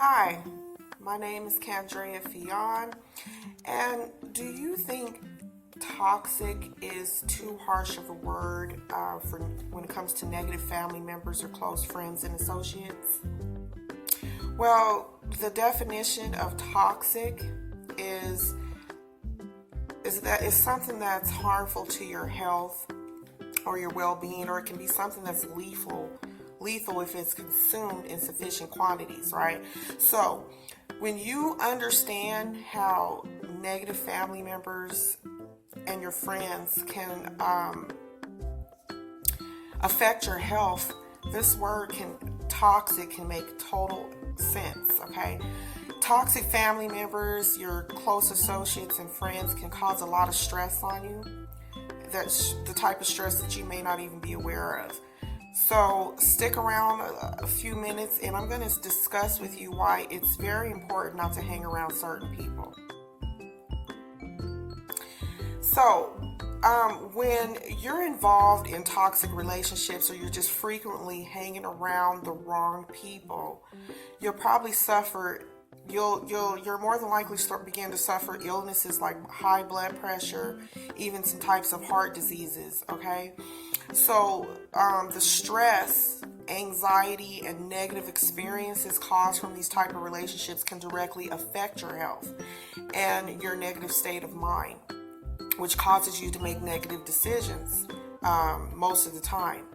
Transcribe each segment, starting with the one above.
Hi, my name is Candrea Fionn, and do you think toxic is too harsh of a word for when it comes to negative family members or close friends and associates? Well, the definition of toxic is is something that's harmful to your health or your well-being, or it can be something that's lethal if it's consumed in sufficient quantities, right? So when you understand how negative family members and your friends can affect your health, this word can toxic can make total sense. Okay, toxic family members, your close associates and friends can cause a lot of stress on you. That's the type of stress that you may not even be aware of. So stick around a few minutes and I'm going to discuss with you why it's very important not to hang around certain people. So when you're involved in toxic relationships or you're just frequently hanging around the wrong people, you'll probably suffer. You're more than likely begin to suffer illnesses like high blood pressure, even some types of heart diseases. Okay, so the stress, anxiety, and negative experiences caused from these type of relationships can directly affect your health and your negative state of mind, which causes you to make negative decisions most of the time.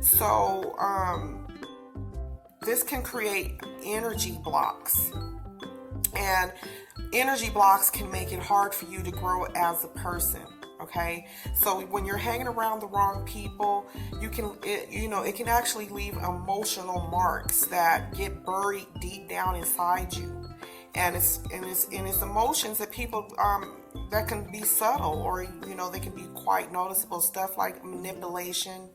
So this can create energy blocks. And energy blocks can make it hard for you to grow as a person. Okay, so when you're hanging around the wrong people, it can actually leave emotional marks that get buried deep down inside you, and it's emotions that people that can be subtle, or they can be quite noticeable. Stuff like manipulation,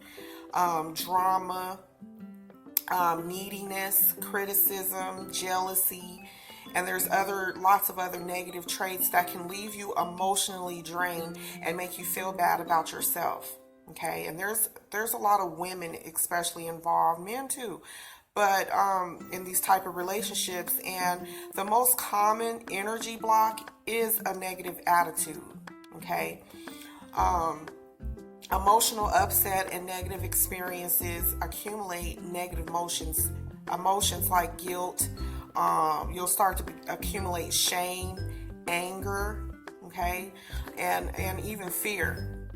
drama, neediness, criticism, jealousy. And there's lots of other negative traits that can leave you emotionally drained and make you feel bad about yourself. Okay, and there's a lot of women especially involved, men too, but in these type of relationships. And the most common energy block is a negative attitude. Okay, emotional upset and negative experiences accumulate negative emotions like guilt. You'll start to accumulate shame, anger, okay, and even fear,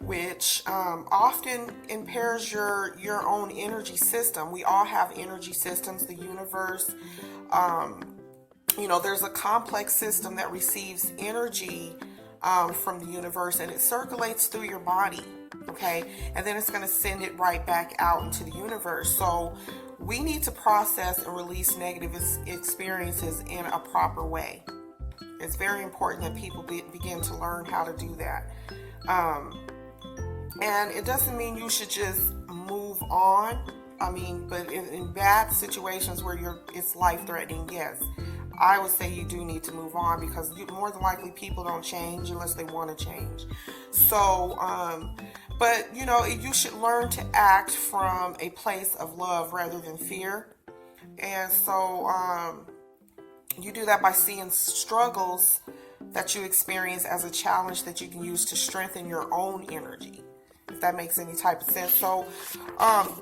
which often impairs your own energy system. We all have energy systems. The universe, there's a complex system that receives energy from the universe, and it circulates through your body, okay, and then it's going to send it right back out into the universe. So we need to process and release negative experiences in a proper way. It's very important that people begin to learn how to do that. And it doesn't mean you should just move on. But in bad situations where it's life-threatening, yes, I would say you do need to move on, because more than likely people don't change unless they want to change. So, but you should learn to act from a place of love rather than fear. And so you do that by seeing struggles that you experience as a challenge that you can use to strengthen your own energy, if that makes any type of sense. So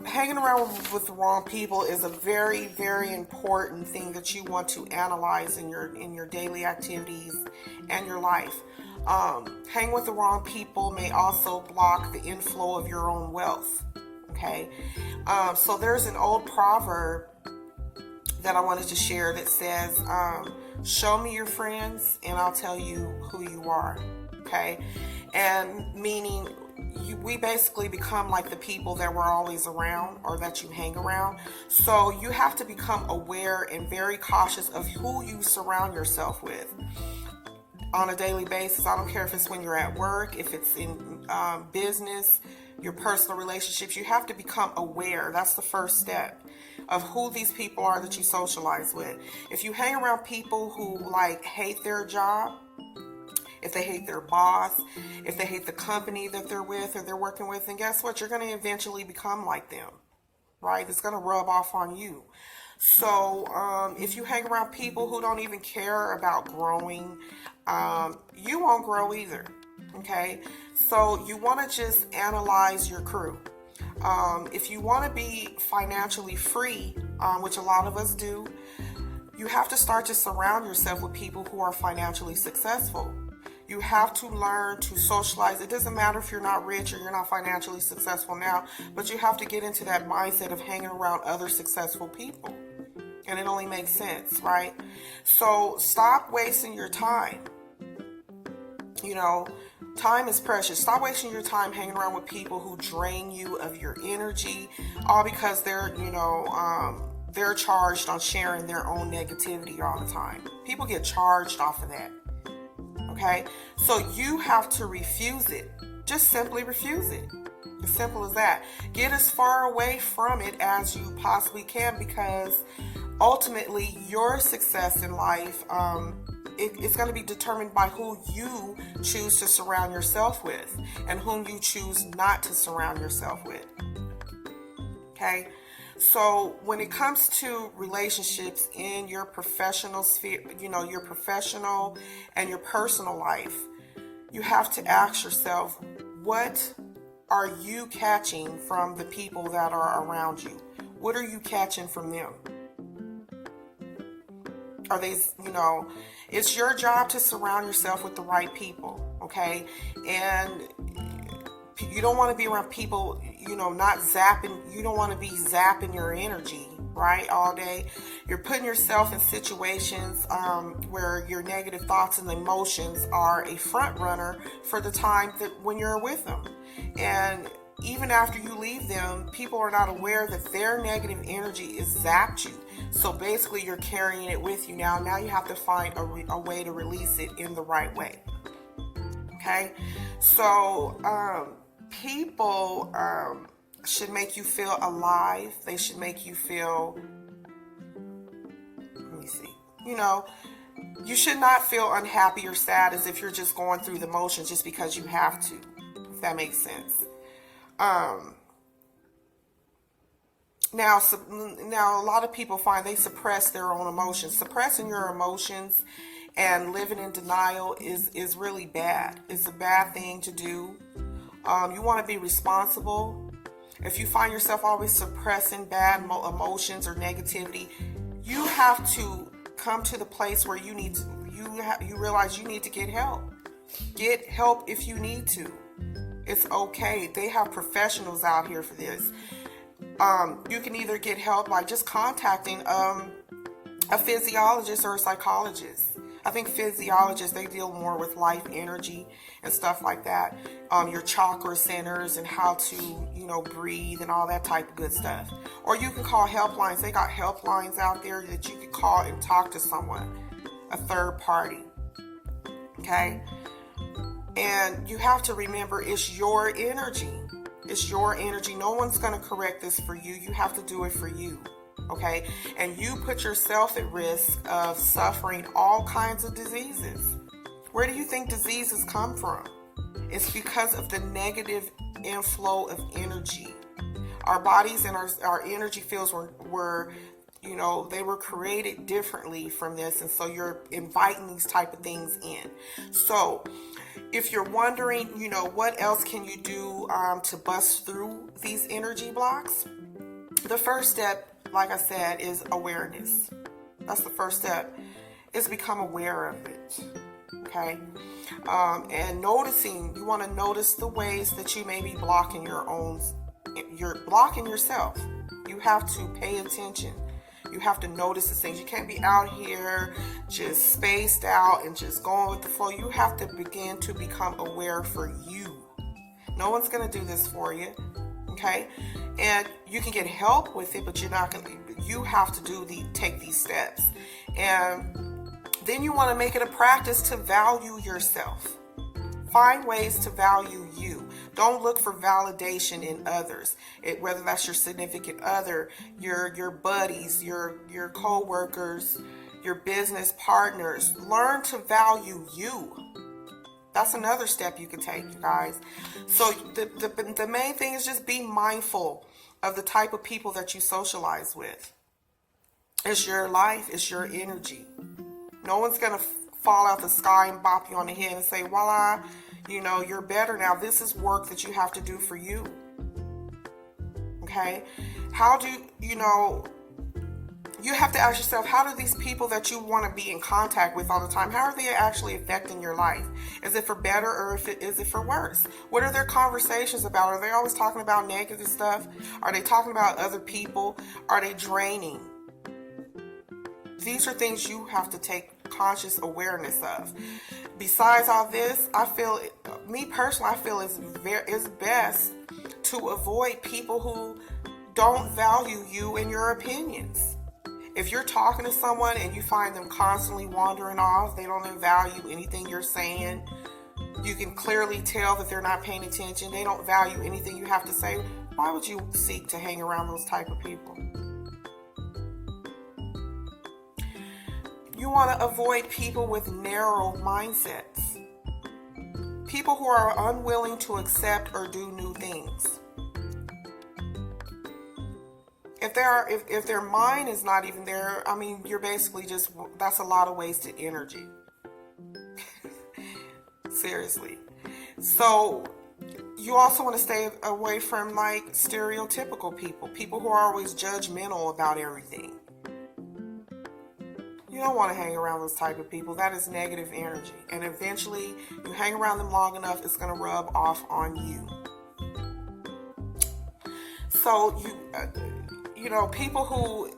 hanging around with the wrong people is a very, very important thing that you want to analyze in your daily activities and your life. Hanging with the wrong people may also block the inflow of your own wealth. Okay, so there's an old proverb that I wanted to share that says, show me your friends and I'll tell you who you are. Okay, and meaning we basically become like the people that we're always around or that you hang around. So you have to become aware and very cautious of who you surround yourself with on a daily basis. I don't care if it's when you're at work, if it's in business, your personal relationships. You have to become aware. That's the first step of who these people are that you socialize with. If you hang around people who hate their job, if they hate their boss, if they hate the company that they're with or they're working with, then guess what? You're going to eventually become like them, right? It's going to rub off on you. So if you hang around people who don't even care about growing, you won't grow either. Okay, so you want to just analyze your crew. If you want to be financially free, which a lot of us do, you have to start to surround yourself with people who are financially successful. You have to learn to socialize. It doesn't matter if you're not rich or you're not financially successful now, but you have to get into that mindset of hanging around other successful people. And it only makes sense, right? So stop wasting your time. You know, time is precious. Stop wasting your time hanging around with people who drain you of your energy, all because they're charged on sharing their own negativity all the time. People get charged off of that. Okay? So you have to refuse it. Just simply refuse it. As simple as that. Get as far away from it as you possibly can, because ultimately your success in life, it's going to be determined by who you choose to surround yourself with and whom you choose not to surround yourself with. Okay? So when it comes to relationships in your professional sphere, your professional and your personal life, you have to ask yourself, what are you catching from the people that are around you? What are you catching from them? Are they, it's your job to surround yourself with the right people, okay? And you don't want to be around people, not zapping. You don't want to be zapping your energy, right, all day. You're putting yourself in situations where your negative thoughts and emotions are a front runner for the time that when you're with them. And even after you leave them, people are not aware that their negative energy is zapped you. So basically, you're carrying it with you now. Now you have to find a way to release it in the right way. Okay? So, people should make you feel alive. They should make you feel, let me see, you should not feel unhappy or sad as if you're just going through the motions just because you have to, if that makes sense. Now a lot of people find they suppress their own emotions. Suppressing your emotions and living in denial is really bad. It's a bad thing to do. You want to be responsible. If you find yourself always suppressing bad emotions or negativity, you have to come to the place where you realize you need to get help. Get help if you need to. It's okay. They have professionals out here for this. You can either get help by just contacting a physiologist or a psychologist. I think physiologists, they deal more with life energy and stuff like that. Your chakra centers and how to, breathe and all that type of good stuff. Or you can call helplines. They got helplines out there that you can call and talk to someone, a third party. Okay? And you have to remember, it's your energy. It's your energy. No one's going to correct this for you. You have to do it for you. Okay? And you put yourself at risk of suffering all kinds of diseases. Where do you think diseases come from? It's because of the negative inflow of energy. Our bodies and our energy fields were they were created differently from this. And so you're inviting these type of things in. So if you're wondering, what else can you do to bust through these energy blocks? The first step, like I said, is awareness. That's the first step, is become aware of it. Okay? And noticing, you want to notice the ways that you may be blocking you're blocking yourself. You have to pay attention. You have to notice the things. You can't be out here just spaced out and just going with the flow. You have to begin to become aware for you. No one's going to do this for you. Okay? And you can get help with it, but you have to take these steps. And then you want to make it a practice to value yourself. Find ways to value you. Don't look for validation in others. Whether that's your significant other, your buddies, your co-workers, your business partners. Learn to value you. That's another step you can take, you guys. So the main thing is just be mindful of the type of people that you socialize with. It's your life. It's your energy. No one's going to fall out the sky and bop you on the head and say, voila, you're better now. This is work that you have to do for you. Okay? How do, you have to ask yourself, how do these people that you want to be in contact with all the time, how are they actually affecting your life? Is it for better or is it for worse? What are their conversations about? Are they always talking about negative stuff? Are they talking about other people? Are they draining? These are things you have to take conscious awareness of. Besides all this, me personally, I feel it's best to avoid people who don't value you and your opinions. If you're talking to someone and you find them constantly wandering off, they don't value anything you're saying, you can clearly tell that they're not paying attention, they don't value anything you have to say, why would you seek to hang around those type of people? You want to avoid people with narrow mindsets. People who are unwilling to accept or do new things. If their mind is not even there, you're basically that's a lot of wasted energy. Seriously. So you also want to stay away from stereotypical people who are always judgmental about everything. You don't want to hang around those type of people. That is negative energy. And eventually, you hang around them long enough, it's going to rub off on you. So people who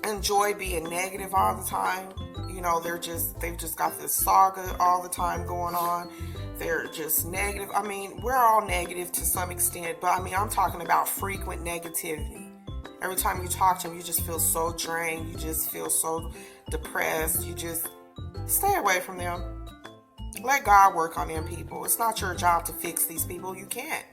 enjoy being negative all the time, they've just got this saga all the time going on. They're just negative. We're all negative to some extent, but I'm talking about frequent negativity. Every time you talk to them, you just feel so drained. You just feel so depressed. You just stay away from them. Let God work on them people. It's not your job to fix these people. You can't.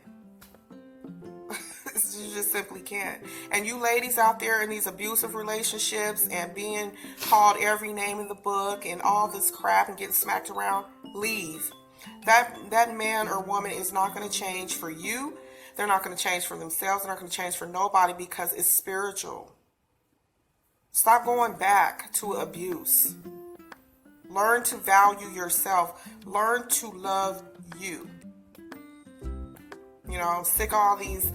You just simply can't. And you ladies out there in these abusive relationships and being called every name in the book and all this crap and getting smacked around, leave. That man or woman is not going to change for you. They're not going to change for themselves. They're not going to change for nobody because it's spiritual. Stop going back to abuse. Learn to value yourself. Learn to love you. I'm sick of all these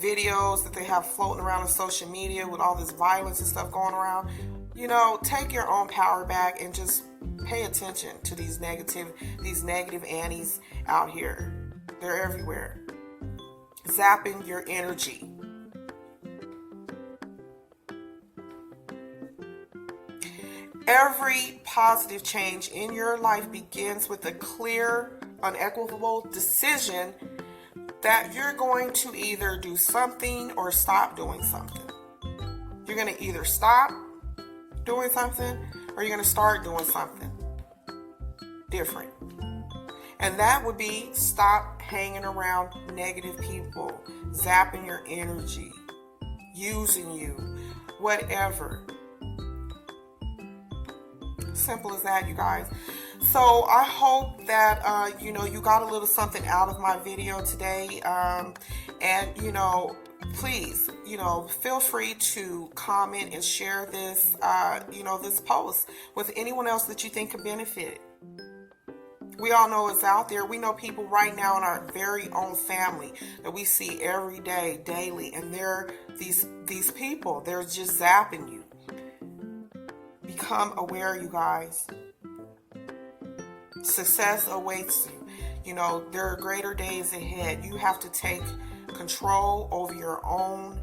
videos that they have floating around on social media with all this violence and stuff going around. Take your own power back and just pay attention to these negative Annies out here. They're everywhere. Zapping your energy. Every positive change in your life begins with a clear, unequivocal decision that you're going to either do something or stop doing something. You're going to either stop doing something or you're going to start doing something different. And that would be stop hanging around negative people, zapping your energy, using you, whatever. Simple as that, you guys. So I hope that, you got a little something out of my video today. And, please, feel free to comment and share this, this post with anyone else that you think could benefit. We all know it's out there. We know people right now in our very own family that we see every day, daily. And they're these people, they're just zapping you. Become aware, you guys. Success awaits you. There are greater days ahead. You have to take control over your own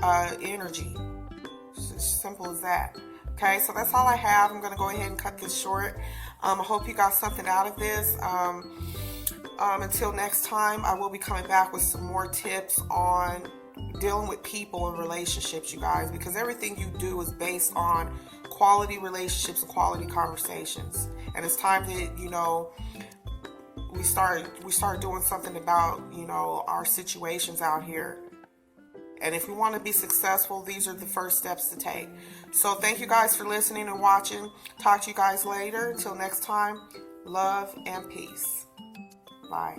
energy. It's as simple as that. Okay, so that's all I have. I'm going to go ahead and cut this short. I hope you got something out of this. Until next time, I will be coming back with some more tips on dealing with people and relationships, you guys, because everything you do is based on quality relationships and quality conversations. And it's time that, we start doing something about, our situations out here. And if we want to be successful, these are the first steps to take. So thank you guys for listening and watching. Talk to you guys later. Until next time, love and peace. Bye.